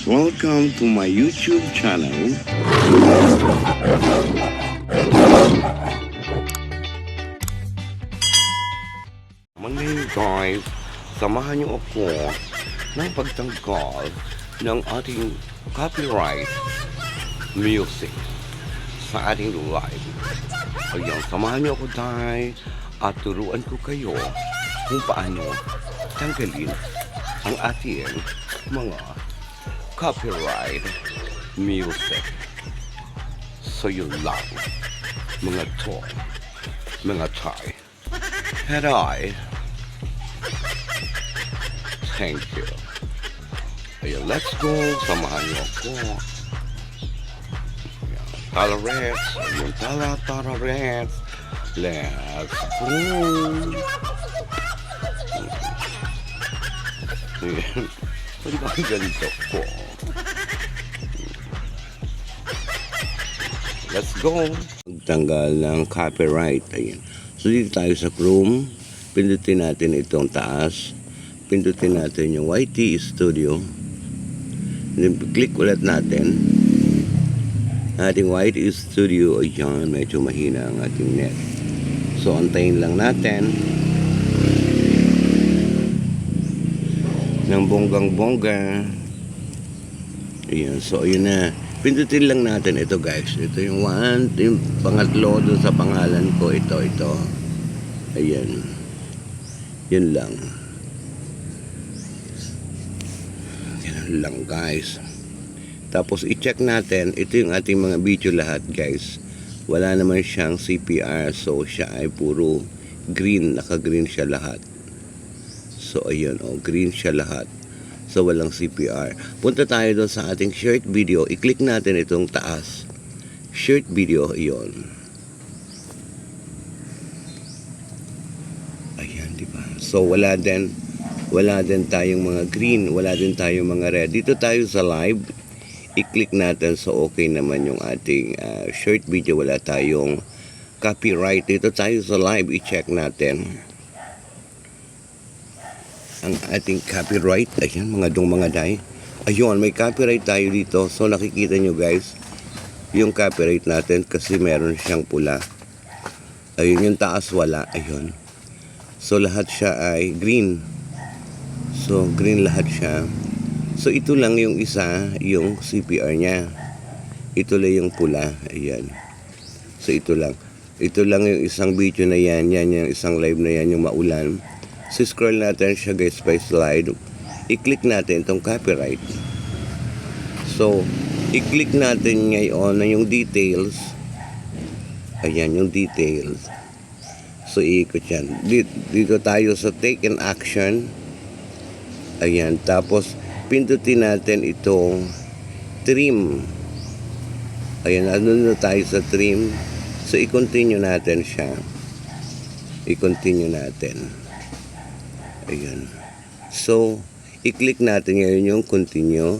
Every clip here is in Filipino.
Welcome to my YouTube channel. Ngayon guys, samahan niyo ako ng pagtanggal ng ating copyright music sa ating live. Ayan, samahan niyo ako tayo at turuan ko kayo kung paano tanggalin ang ating mga copyright music. So yun lang, mga to, mga tay. And I thank you. Ayan, let's go. Samahan niyo ako. Tolerance. Ayan, tolerance. Let's go. Ayan. Pwede ba ang ganito ko? Let's go. Tanggal ng copyright. Ayan. So dito tayo sa Chrome. Pindutin natin itong taas. Pindutin natin yung YT Studio. Then click ulit natin. Ating YT Studio. Ayan, medyo mahina ang ating net. So antayin lang natin ng bonggang-bongga. Ayan, so ayun na. Pindutin lang natin ito guys. Ito yung yung pangatlo dun sa pangalan ko. Ito. Ayan. Yun lang. Yan lang guys. Tapos i-check natin. Ito yung ating mga video lahat guys. Wala naman siyang CPR. So siya ay puro green. Naka-green siya lahat. So ayun, green siya lahat. So walang CPR. Punta tayo doon sa ating short video. I-click natin itong taas. Short video, iyon. Ayan, di ba? So wala din tayong mga green, wala din tayong mga red. Dito tayo sa live. I-click natin, so okay naman yung ating short video. Wala tayong copyright. Dito tayo sa live. I-check natin ang ating copyright. Ayan, mga day. Ayun, may copyright tayo dito. So nakikita nyo guys yung copyright natin kasi meron siyang pula. Ayun, yung taas wala. Ayun. So lahat siya ay green. So green lahat siya. So ito lang yung isa, yung CPR niya. Ito lang yung pula. Ayan. So ito lang. Ito lang yung isang video na yan. Yan yung isang live na yan, yung maulan. So scroll natin siya guys by slide. I-click natin itong copyright. So i-click natin ngayon na yung details. Ayan yung details. So iikot yan. Dito tayo sa take an action. Ayan. Tapos pindutin natin itong trim. Ayan. Ano tayo sa trim. So i-continue natin siya. I-continue natin. Ayan. So, i-click natin ngayon yung continue.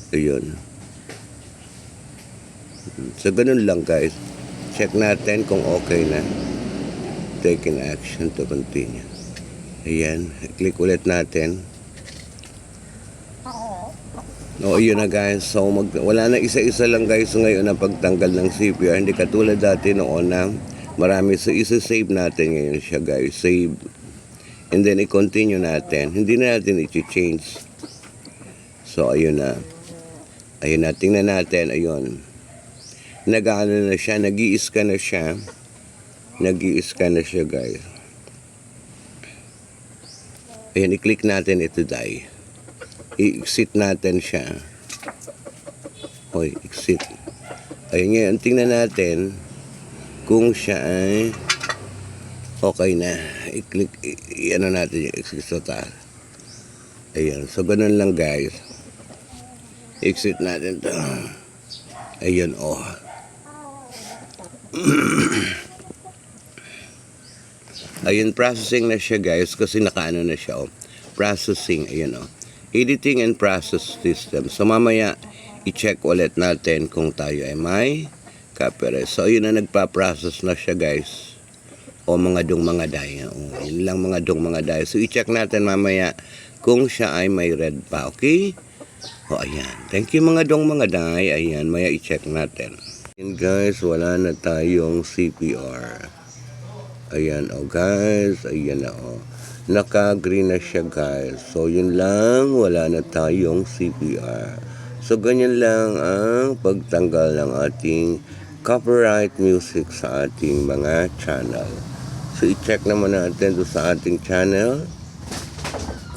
Ayun. So, ganun lang guys. Check natin kung okay na. Take an action to continue. Ayan. I-click ulit natin. No, yun na guys. So, wala na isa-isa lang guys ngayon ang pagtanggal ng CPR. Hindi katulad dati noon na marami. So, isa-save natin ngayon siya guys. Save. And then, i-continue natin. Hindi na natin i-change. So, ayun na. Ayun na. Tingnan natin. Ayun. Nag-ano na siya. Nag-i-scan na siya. Nag-i-scan na siya, guys. Ayun, i-click natin ito, dahil. I-exit natin siya. Hoy, exit. Ayun ngayon. Tingnan natin kung siya ay okay na. I-click, i-ano natin yung exit sa taas. Ayan. So, ganun lang guys. Exit natin to. Ayan, Ayan, processing na siya guys. Kasi nakaano na siya, Processing, ayan, Editing and process system. So, mamaya, i-check ulit natin kung tayo ay may copyright. So, ayun na, nagpa-process na siya guys. O mga day. Yun lang mga day. So i-check natin mamaya kung siya ay may red pa. Okay? O, ayan. Thank you mga dong mga day. Ayan, maya i-check natin. Ayan guys, wala na tayong CPR. Ayan, guys. Ayan na, Naka-green na siya, guys. So, yun lang. Wala na tayong CPR. So, ganyan lang ang pagtanggal ng ating copyright music sa ating mga channel. So, i-check naman natin doon sa ating channel.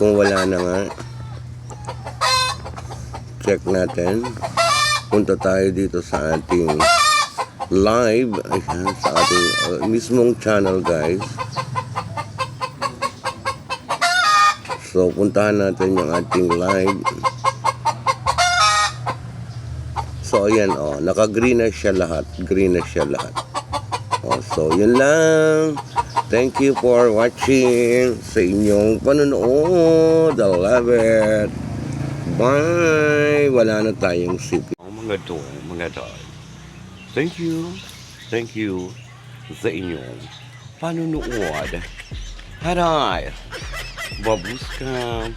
Kung wala na nga, check natin. Punta tayo dito sa ating live. Ayan, sa ating mismong channel, guys. So, puntahan natin yung ating live. So, ayan, naka-green na siya lahat. Green na siya lahat. So, yun lang. Thank you for watching sa inyong panonood. I love it. Bye! Wala na tayong CP. Mga dong, mga day. Thank you. Thank you sa inyong panonood. Haray! Babuskam!